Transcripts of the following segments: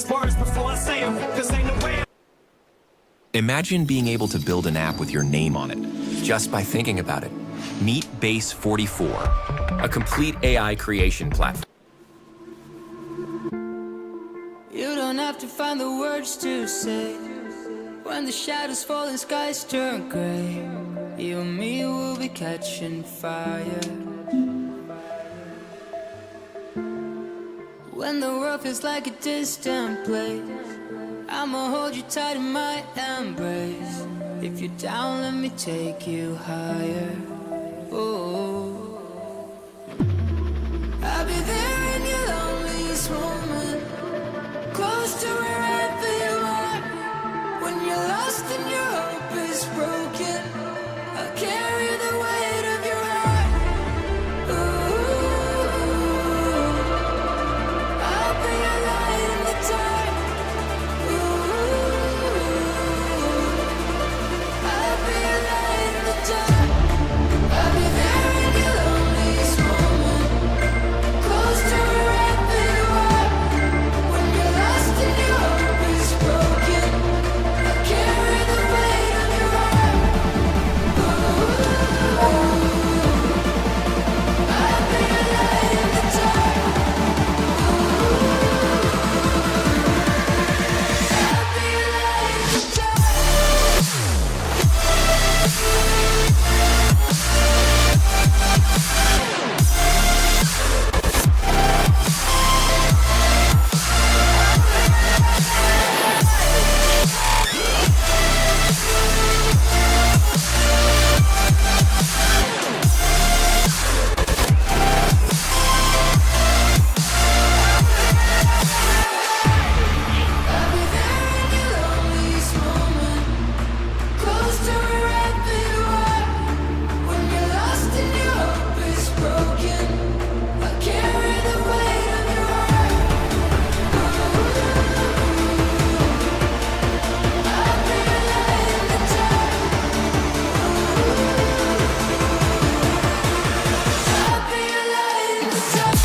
these words before I say them, cause ain't no way. Imagine being able to build an app with your name on it, just by thinking about it. Meet Base 44, a complete AI creation platform. You don't have to find the words to say. When the shadows fall and skies turn gray, you and me will be catching fire. When the world feels like a distant place, I'ma hold you tight in my embrace. If you're down, let me take you higher. Oh, I'll be there in your loneliest moment, close to wherever you are. When you're lost and your hope is broken, I'll carry the weight of your heart. Ooh, I'll be a light in the dark. Ooh, I'll be a light in the dark. I'll be there in your loneliest moment, close to wherever you are. When you're lost and your hope is broken, I'll carry the weight of your heart. Ooh, I'll be a light in the dark. I'll be a light in the dark. I'll be there in your loneliest moment, close to wherever you are. When you're lost and your hope is broken, I'll carry the weight of your heart. I'll be a light in the dark. I'll be a light in the dark.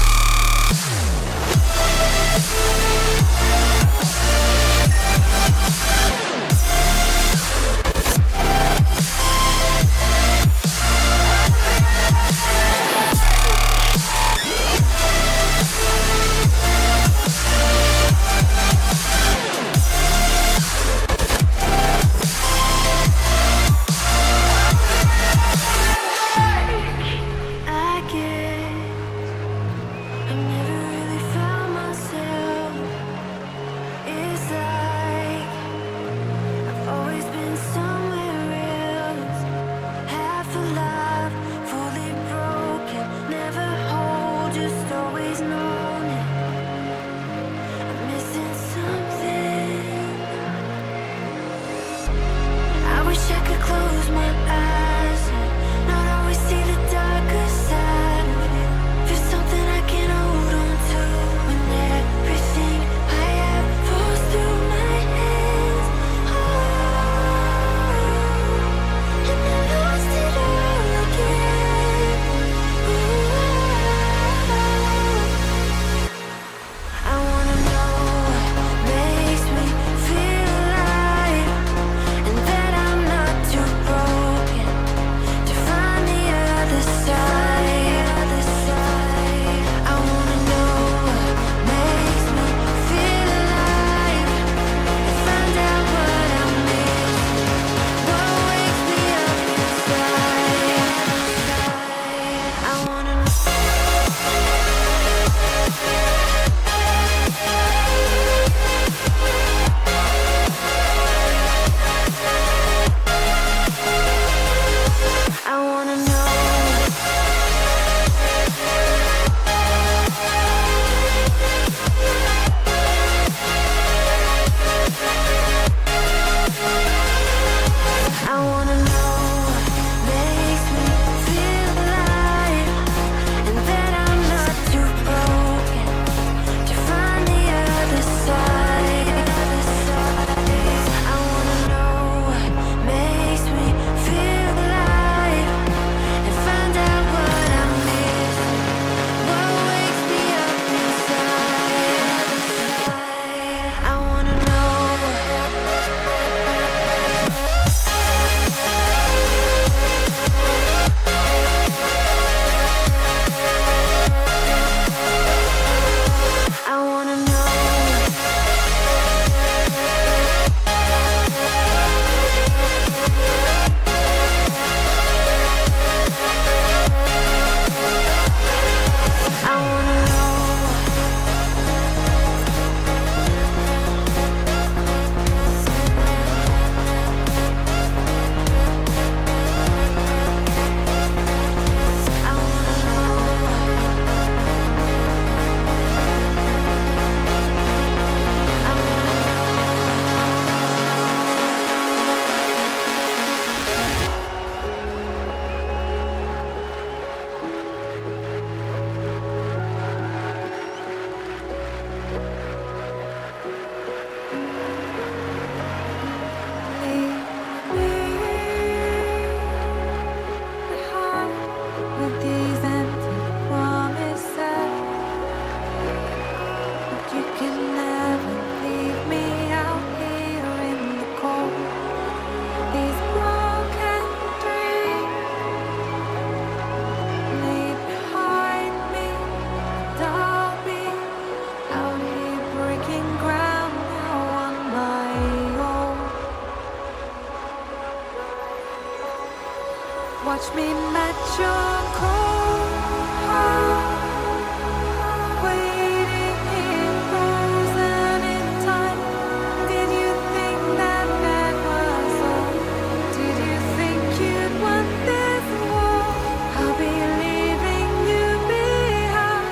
I guess I never really found myself. It's like I've always been somewhere else. Half alive, fully broken, never whole, just always known it. I'm missing something. I wish I could close my eyes and not always see the darker side of it. Feel something I can hold on to when everything I have falls through my hands. Oh, and I lost it all again. Ooh, I wanna know what makes me feel alive, and that I'm not too broken to find the other Watch me match your cold heart, waiting in frozen in time. Did you think that that was all? Did you think you'd want this war? I'll be leaving you behind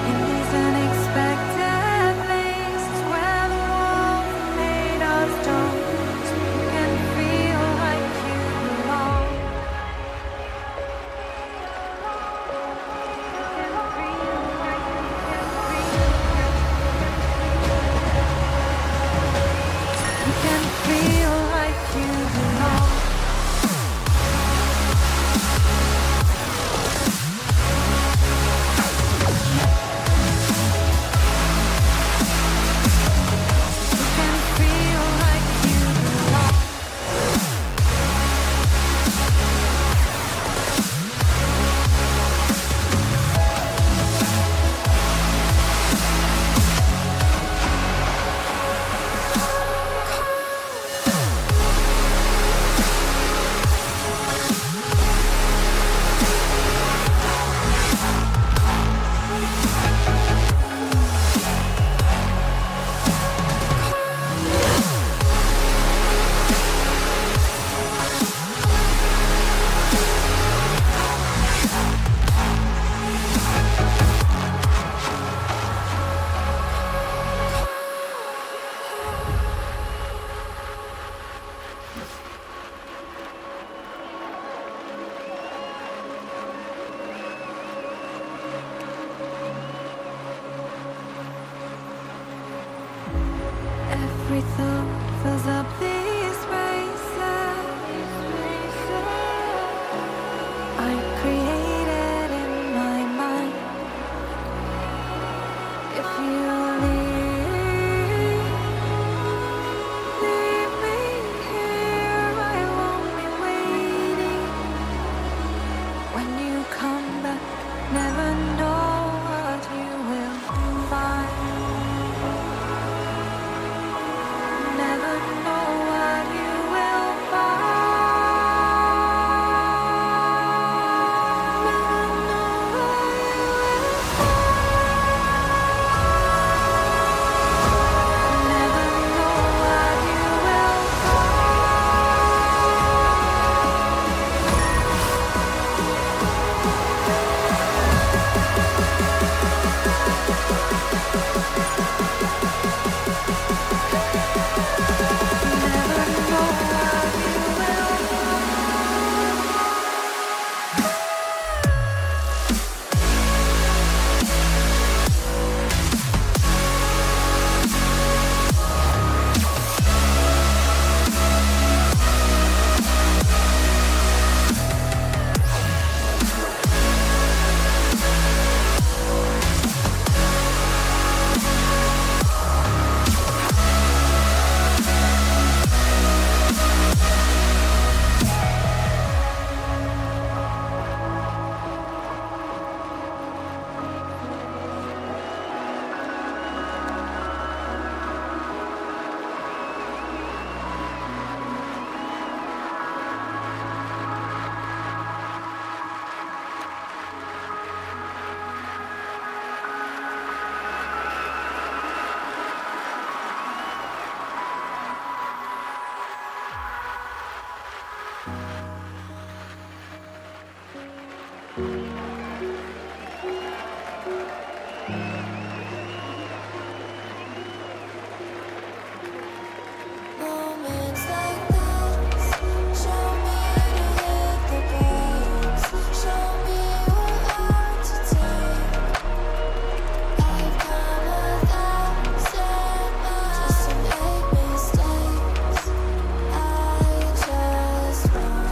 in these unexpected places where the walls are made of stone. You can feel like you belong. You can feel like you belong. You can feel like you belong. Every thought fills up these spaces I created in my mind. If you leave me here, I won't be waiting. When you come back, never know what you will find. Never know what you will find. Never know what you will find. Never know what you will Never know what you will Moments like this show me to hit the brakes. Show me what hard to take. I've come 1,000 miles just to make mistakes. I just want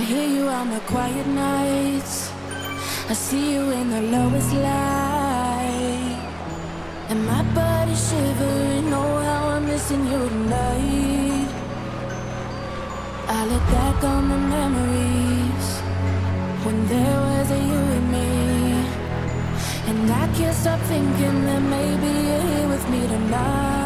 hear you on the quiet nights. I see you in the lowest light. And my body's shivering, oh how I'm missing you tonight. I look back on the memories when there was a you and me, and I can't stop thinking that maybe you're here with me tonight.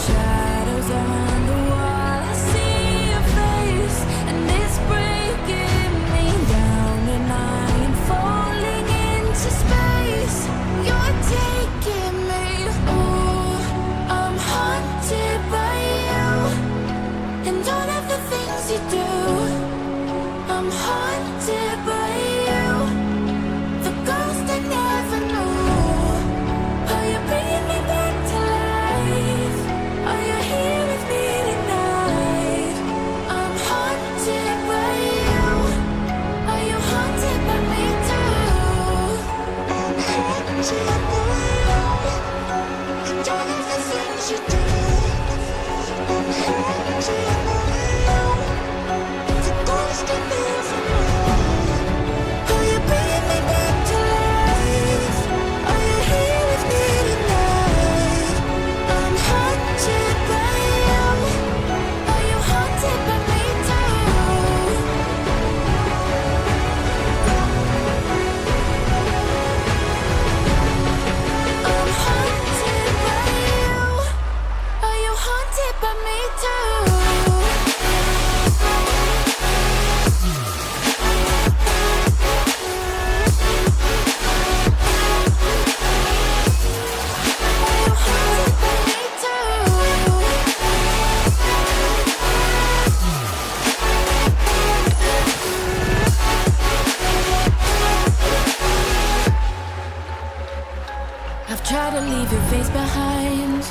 Shadows on the wall, I see your face, and it's breaking me down, and I am falling into space. You're taking me, oh, I'm haunted by you, and all of the things you do. I'm haunted by you, the ghost I never knew. Are you bringing me back to life? Are you here with me tonight? I'm haunted by you. Are you haunted by me too? I'm haunted by you, and all of the things you do. I'm haunted by you, the ghost I never knew. Are you bringing me back to life? Are you here with me tonight? I'm haunted by you. Are you haunted by me too? I'm haunted by you. Are you haunted by me too? I've tried to leave your face behind,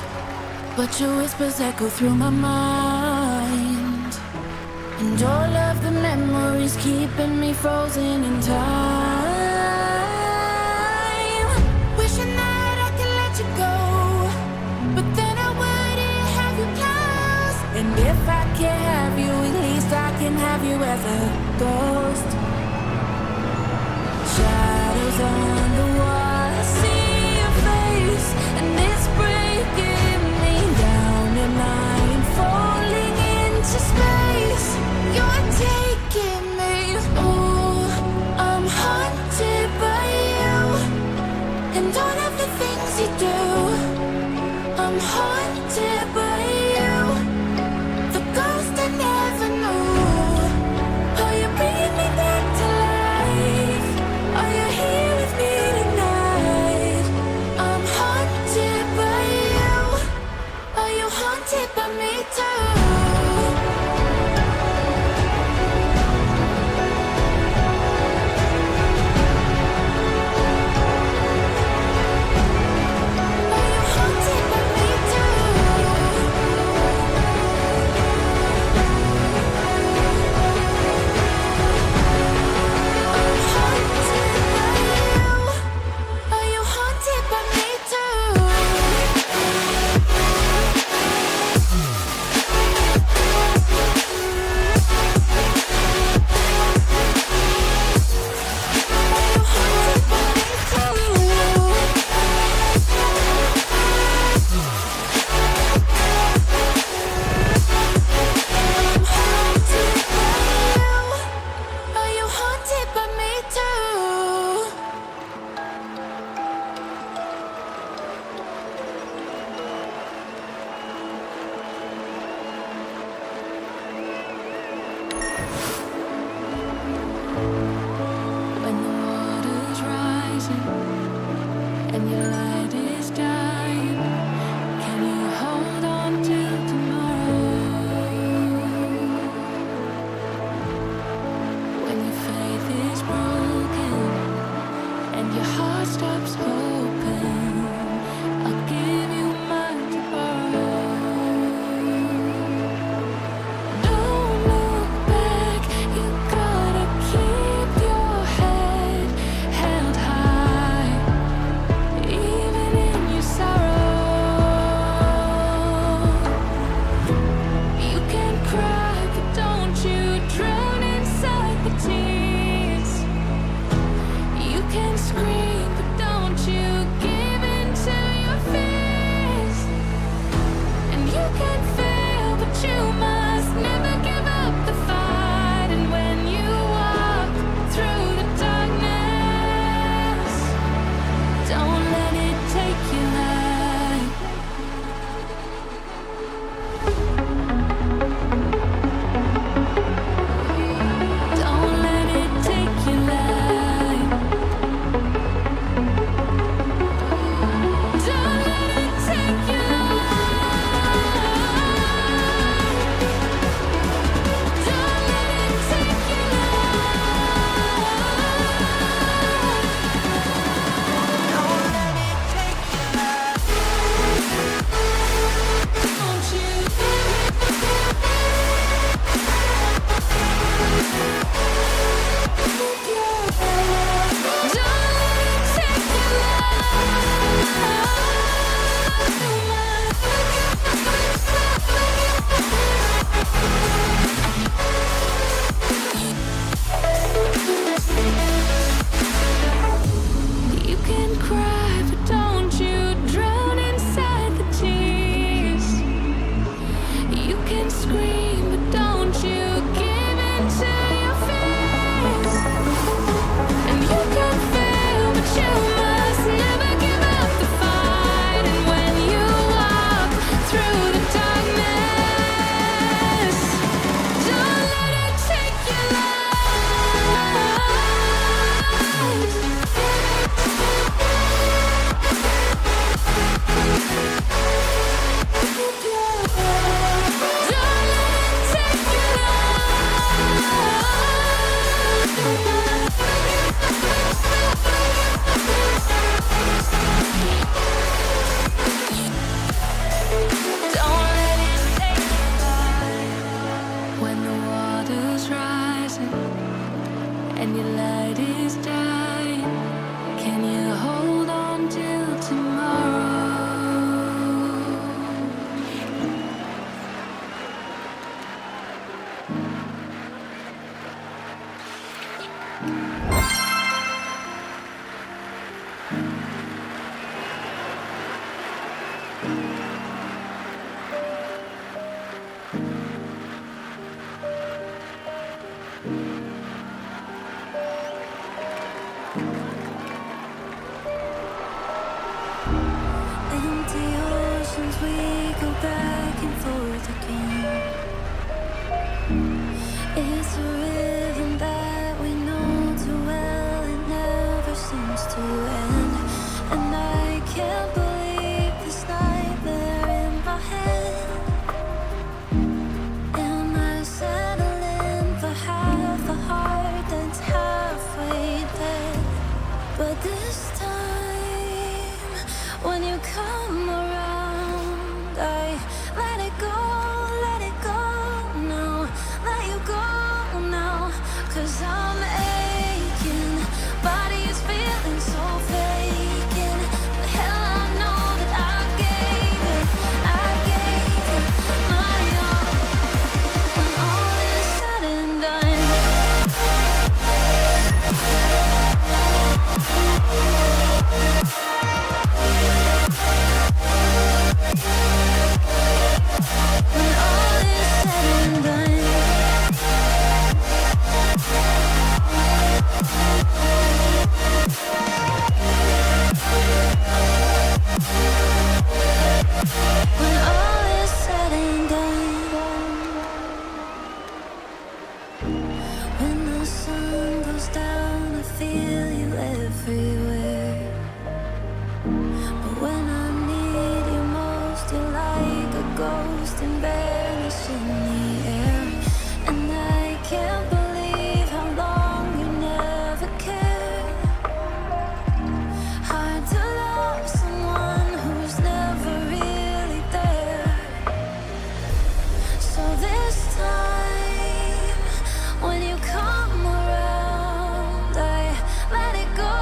but your whispers echo through my mind, and all of the memories keeping me frozen in time. Wishing that I could let you go, but then I wouldn't have you close. And if I can't have you, at least I can have you as a ghost. Shadows on the wall, I see your face, and it's breaking me down, and I am falling into space. You're taking me, oh, I'm haunted by you, and all of the things you do. I'm haunted by you, the ghost I never knew. Are you bringing me back to life? Are you here with me tonight? I'm haunted by you. Are you haunted by me too? can scream, but don't you give in to your fears. And you can fail, but you must never give up the fight. And when you walk through the darkness, don't let it take your life. Don't let it take your life. Don't let it take your life. Don't let it take your life. Don't you? Don't let it take your life. You can cry, but don't you drown inside the tears. You can scream, but don't you give in to your fears. And you can fail, but you must never give up the fight. And when you walk through the darkness, don't let it take your when the water's rising and your light is dying, can you hold on till tomorrow? Empty oceans, we go back and forth again. It's a rhythm that we know too well, it never seems to end. And I can't believe this nightmare in my head. Am I settling for half a heart that's halfway dead? But this time, when you come around, I let it go now, let you go now. 'Cause I'm aching, body is feeling so vacant. But hell, I know that I gave it my all. When all is said and done, when all is said and done, when all is said and done, when the sun goes down, I feel you everywhere. But when I need you most, you're like a ghost and vanish in the air. And I can't believe how long you never cared. Hard to love someone who's never really there. So this time, when you come around, I let it go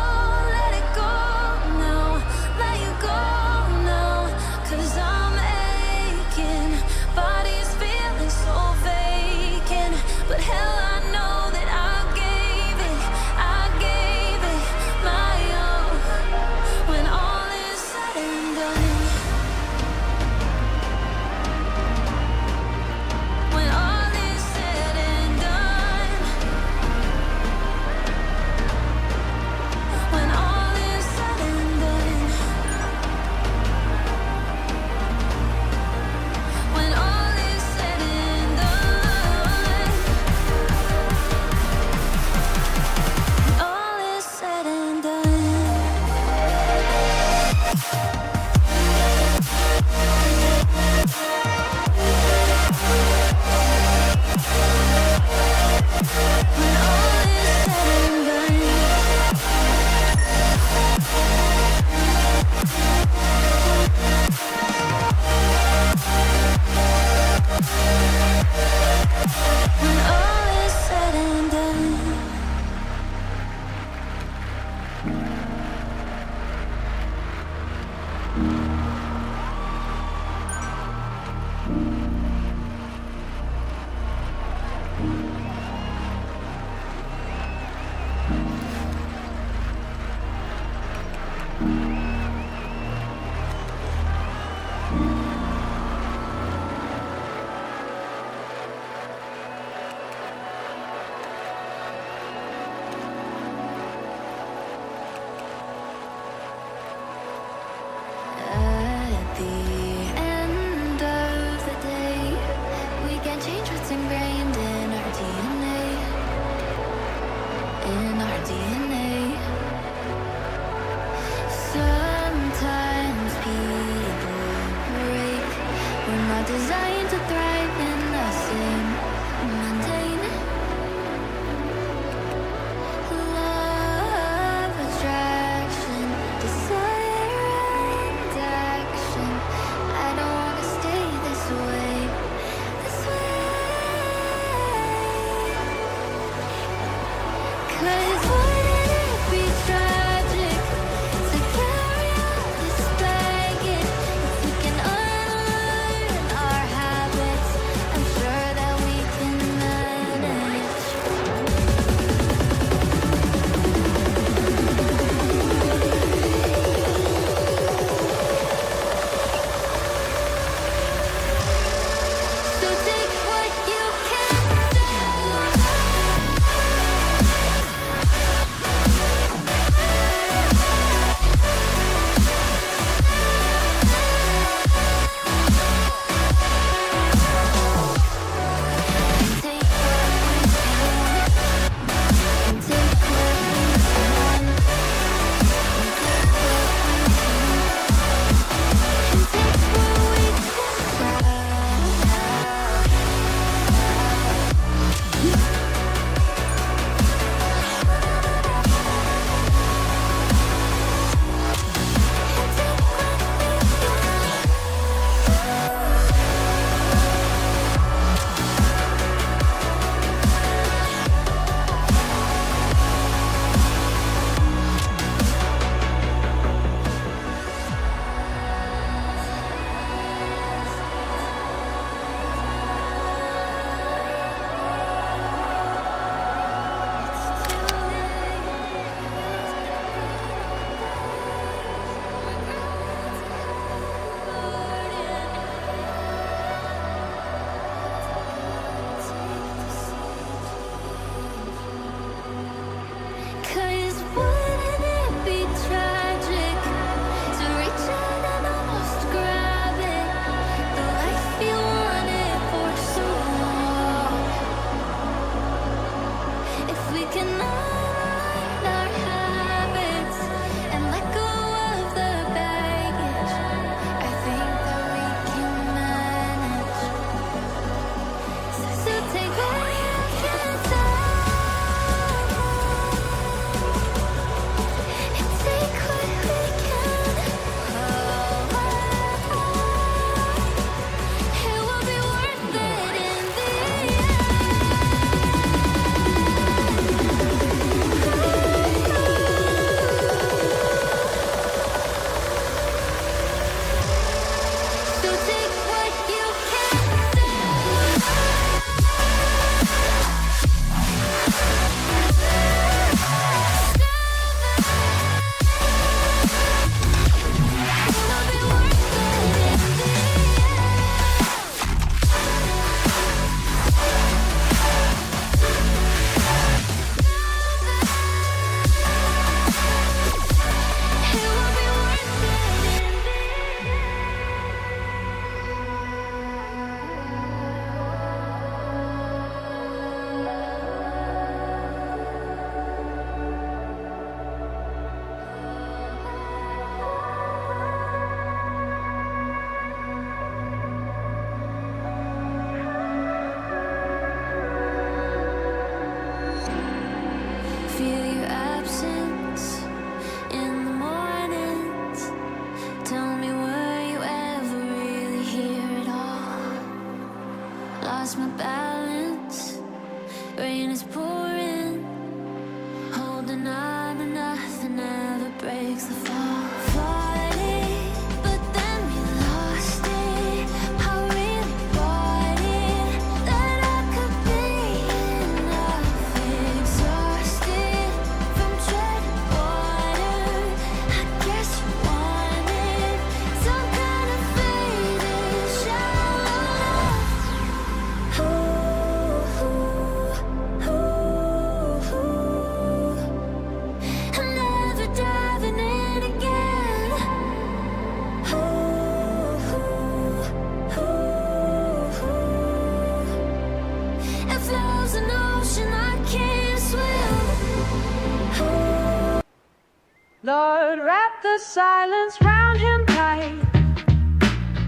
Lord, wrap the silence round him tight.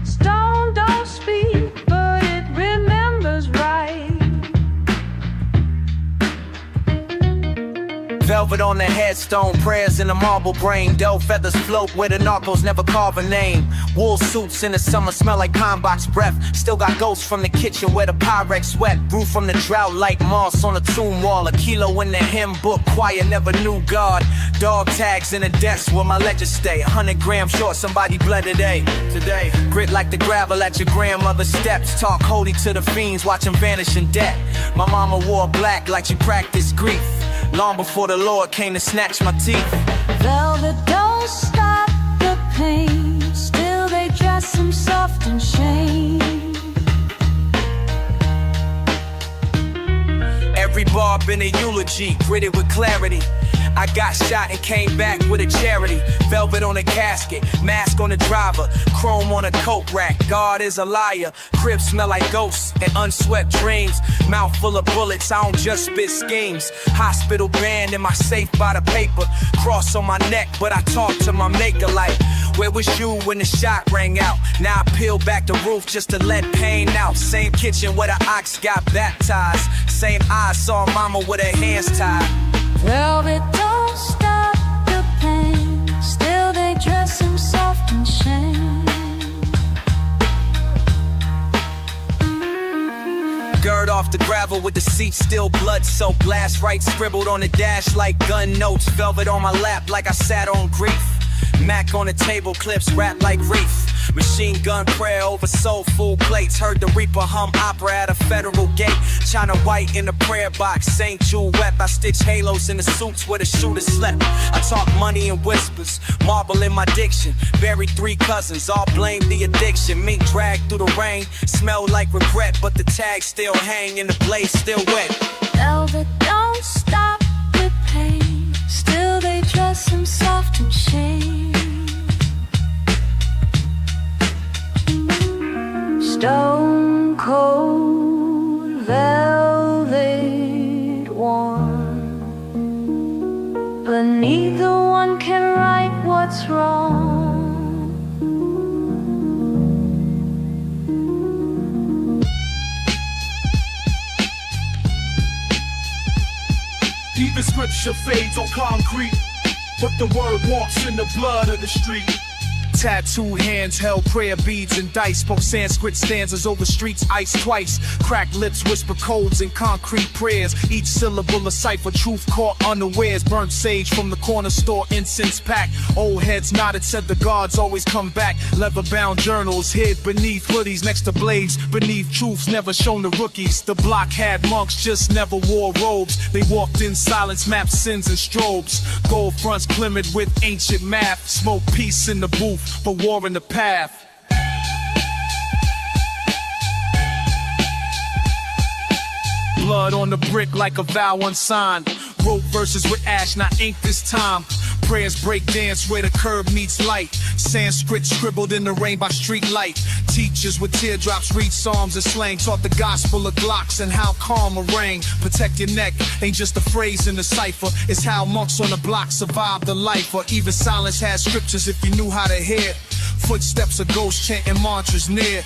Stone don't speak, but it remembers right. Velvet on the headstone, prayers in the marble brain. Doe feathers float where the narcos never carve a name. Wool suits in the summer smell like pine box breath. Still got ghosts from the kitchen where the Pyrex sweat. Brew from the drought like moss on a tomb wall. A kilo in the hymn book, choir never knew God. Dog tags in the desk where my ledgers stay. 100 grams short, somebody bled today. Grit like the gravel at your grandmother's steps. Talk holy to the fiends, watch them vanish in debt. My mama wore black like she practiced grief. Long before the Lord came to snatch my teeth. Velvet don't stop the pain. Still they dress him soft in shame. Every bar been a eulogy, gritted with clarity. I got shot and came back with a charity. Velvet on a casket, mask on the driver, chrome on a coat rack. God is a liar. Cribs smell like ghosts and unswept dreams. Mouth full of bullets, I don't just spit schemes. Hospital band in my safe by the paper. Cross on my neck, but I talk to my maker like, where was you when the shot rang out? Now I peel back the roof just to let pain out. Same kitchen where the ox got baptized. Same eyes saw mama with her hands tied. Velvet don't stop the pain. Still they dress him soft in shame. Gird off the gravel with the seat still blood soaked. Last right scribbled on the dash like gun notes. Velvet on my lap like I sat on grief. Mac on the table, clips wrapped like reef. Machine gun prayer over soul food plates. Heard the reaper hum opera at a federal gate. China white in the prayer box, St. Jude wept. I stitch halos in the suits where the shooter slept. I talk money in whispers, marble in my diction. Buried 3 cousins, all blame the addiction. Mink dragged through the rain, smell like regret. But the tags still hang and the blade still wet. Velvet don't stop the pain. Still they dress him soft in shame. Stone cold, velvet warm, but neither one can right what's wrong. Even scripture fades on concrete, but the word walks in the blood of the street. Tattooed hands held prayer beads and dice. Spoke Sanskrit stanzas over streets iced twice. Cracked lips whisper codes in concrete prayers. Each syllable a cipher, truth caught unawares. Burnt sage from the corner store, incense pack. Old heads nodded, said the gods always come back. Leather-bound journals hid beneath hoodies. Next to blades, beneath truths never shown to rookies. The block had monks, just never wore robes. They walked in silence, mapped sins and strobes. Gold fronts glimmered with ancient math. Smoke peace in the booth, but war in the path. Blood on the brick like a vow unsigned. Wrote verses with ash, not ink this time. Prayers break dance where the curb meets light. Sanskrit scribbled in the rain by street light. Teachers with teardrops read psalms and slang. Taught the gospel of Glocks and how calm a rang. Protect your neck ain't just a phrase in the cipher. It's how monks on the block survived the life. Or even silence has scriptures if you knew how to hear. Footsteps of ghosts chanting mantras near.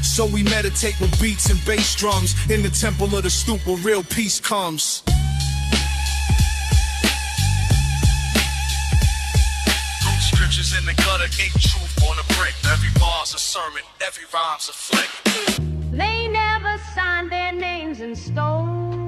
So we meditate with beats and bass drums in the temple of the stoop where real peace comes. Scriptures in the gutter, ink truth on a brick. Every bar's a sermon, every rhyme's a flick. They never signed their names in stone.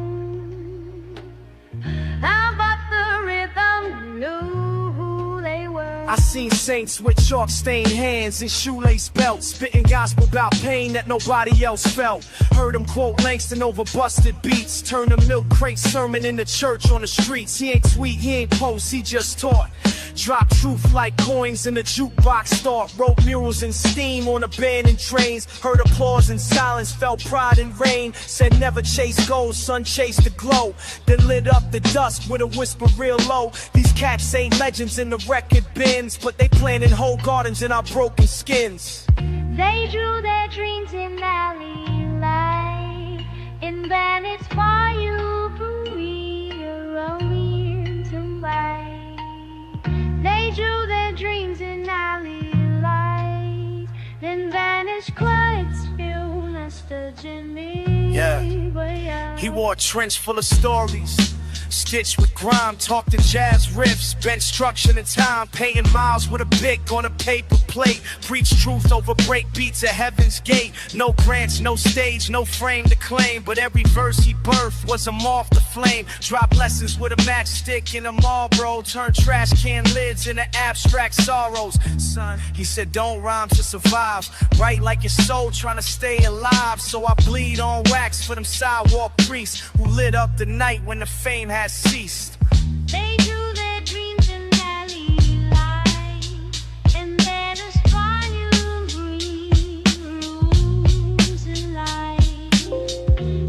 How about the rhythm knew who they were? I seen saints with chalk-stained hands and shoelace belts, spitting gospel about pain that nobody else felt. Heard him quote Langston over busted beats. Turn a milk crate sermon into church on the streets. He ain't sweet, he ain't post, he just taught. Drop truth like coins in the jukebox start. Wrote murals in steam on abandoned trains. Heard applause in silence, felt pride in rain. Said never chase gold, sun chase the glow. Then lit up the dusk with a whisper real low. These cats ain't legends in the record bins, but they planted whole gardens in our broken skins. They drew their dreams in alley light, in Bennett's Bayou, Korea, Orleans, and White. They He wore a trench full of stories, stitched with grime, talked in jazz riffs, bent structure and time, painting miles with a bic on a paper plate, preach truth over break beats at heaven's gate. No grants, no stage, no frame to claim, but every verse he birthed was a moth to flame. Drop lessons with a matchstick and a Marlboro, turn trash can lids into abstract sorrows. Son, he said don't rhyme to survive, write like your soul trying to stay alive. So I bleed on wax for them sidewalk priests who lit up the night when the fame has ceased. They drew their dreams in alley light, and then aspire green rooms in light.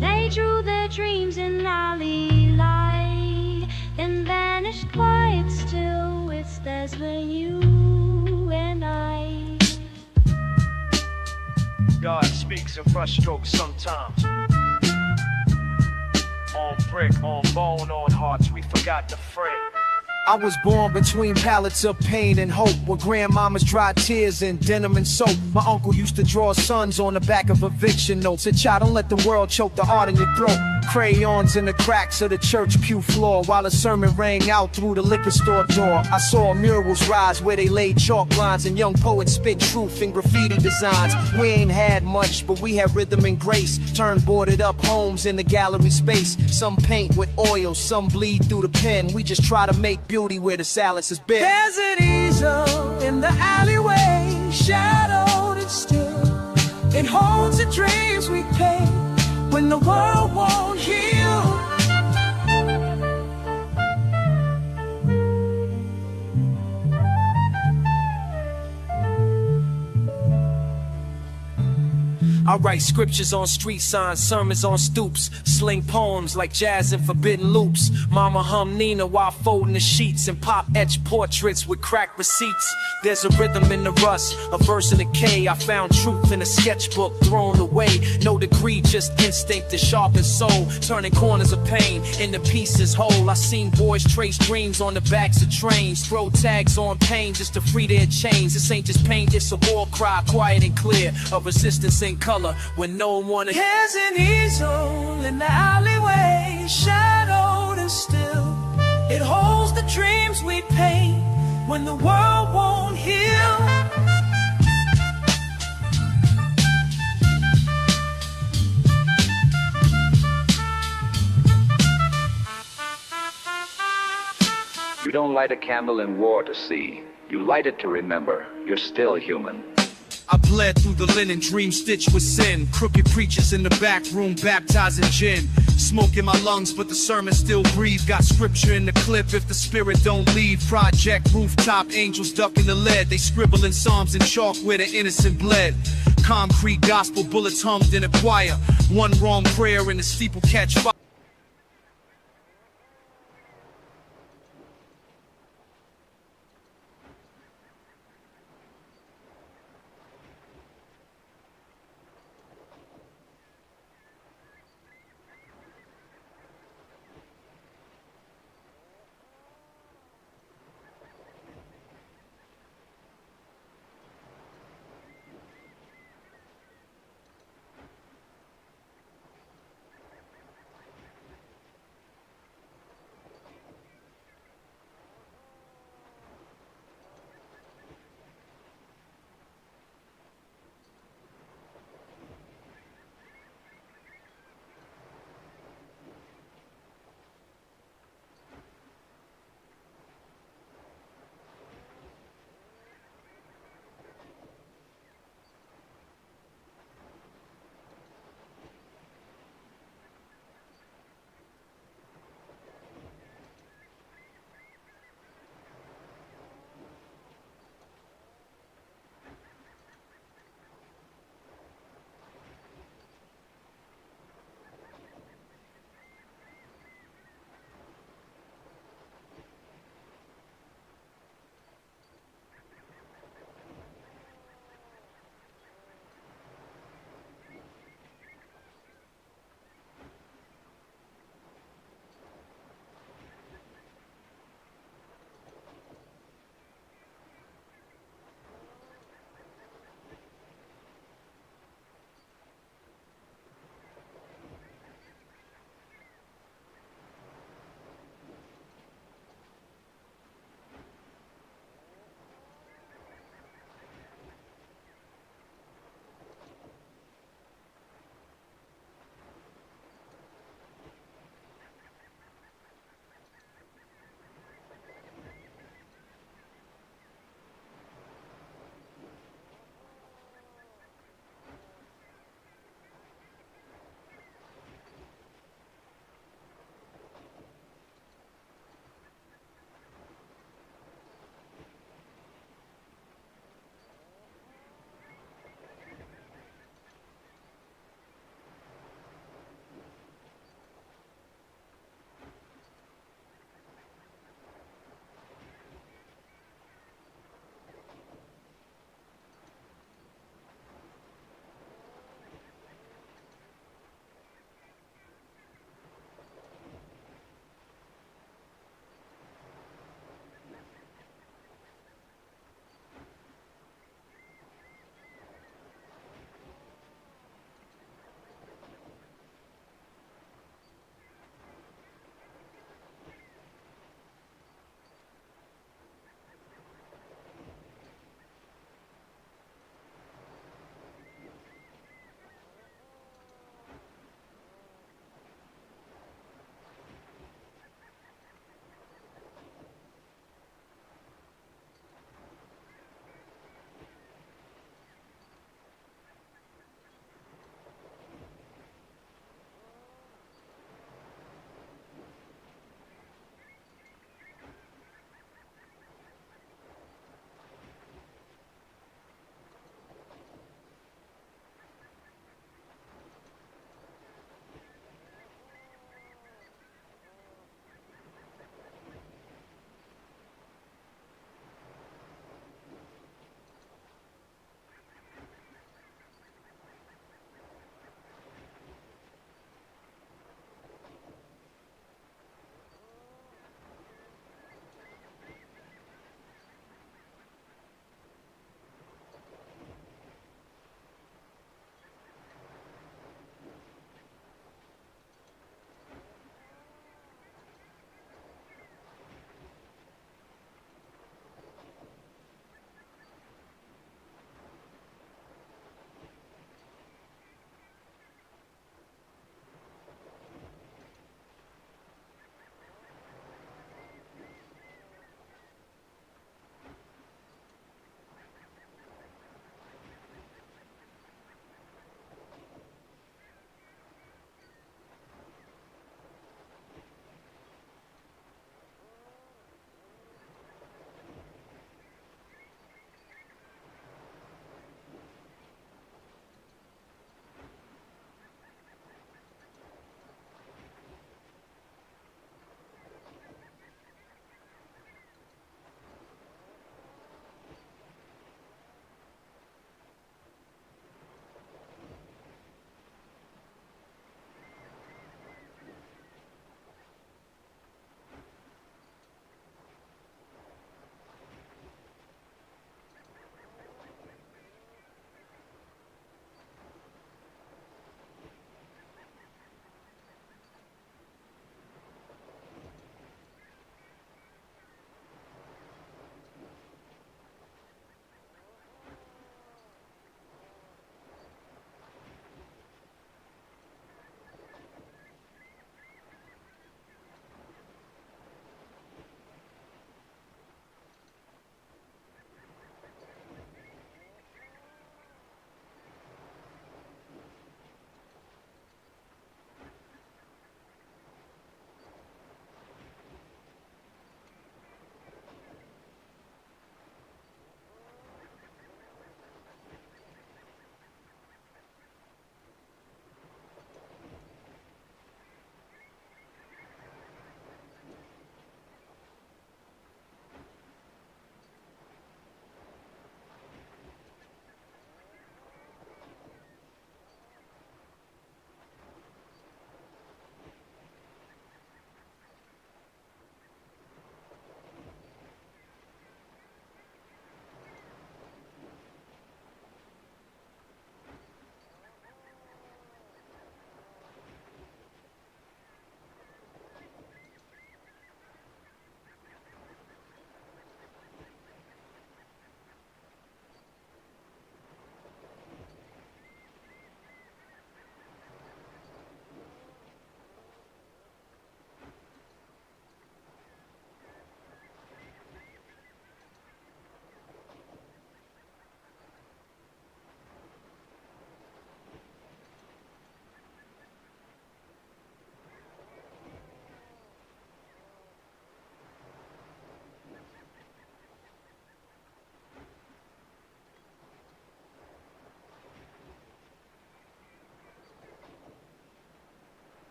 They drew their dreams in alley light, and vanished quiet still. It's Desmond, you and I. God speaks in brushstrokes sometimes. On brick, on bone, on hearts we forgot to fray. I was born between pallets of pain and hope, where grandmama's dry tears in denim and soap. My uncle used to draw sons on the back of eviction notes. Said, child, don't let the world choke the art in your throat. Crayons in the cracks of the church pew floor, while a sermon rang out through the liquor store door. I saw murals rise where they laid chalk lines, and young poets spit truth in graffiti designs. We ain't had much, but we had rhythm and grace. Turned boarded up homes into gallery space. Some paint with oil, some bleed through the pen. We just try to make beauty where the silence has been. There's an easel in the alleyway, shadowed and still. It holds the dreams we paint when the world won't heal. I write scriptures on street signs, sermons on stoops, sling poems like jazz and forbidden loops. Mama hum Nina while folding the sheets, and pop etch portraits with cracked receipts. There's a rhythm in the rust, a verse in the K. I found truth in a sketchbook thrown away. No degree, just instinct to sharpen soul, turning corners of pain into pieces whole. I seen boys trace dreams on the backs of trains, throw tags on pain just to free their chains. This ain't just pain, it's a war cry, quiet and clear, of resistance in color when no one. Here's an easel in the alleyway, shadowed and still. It holds the dreams we paint when the world won't heal. You don't light a candle in war to see. You light it to remember you're still human. I bled through the linen, dream stitched with sin. Crooked preachers in the back room baptizing gin. Smoke in my lungs, but the sermon still breathe. Got scripture in the clip if the spirit don't leave. Project rooftop, angels ducking the lead. They scribble in psalms in chalk where the innocent bled. Concrete gospel, bullets hummed in a choir. One wrong prayer and the steeple catch fire.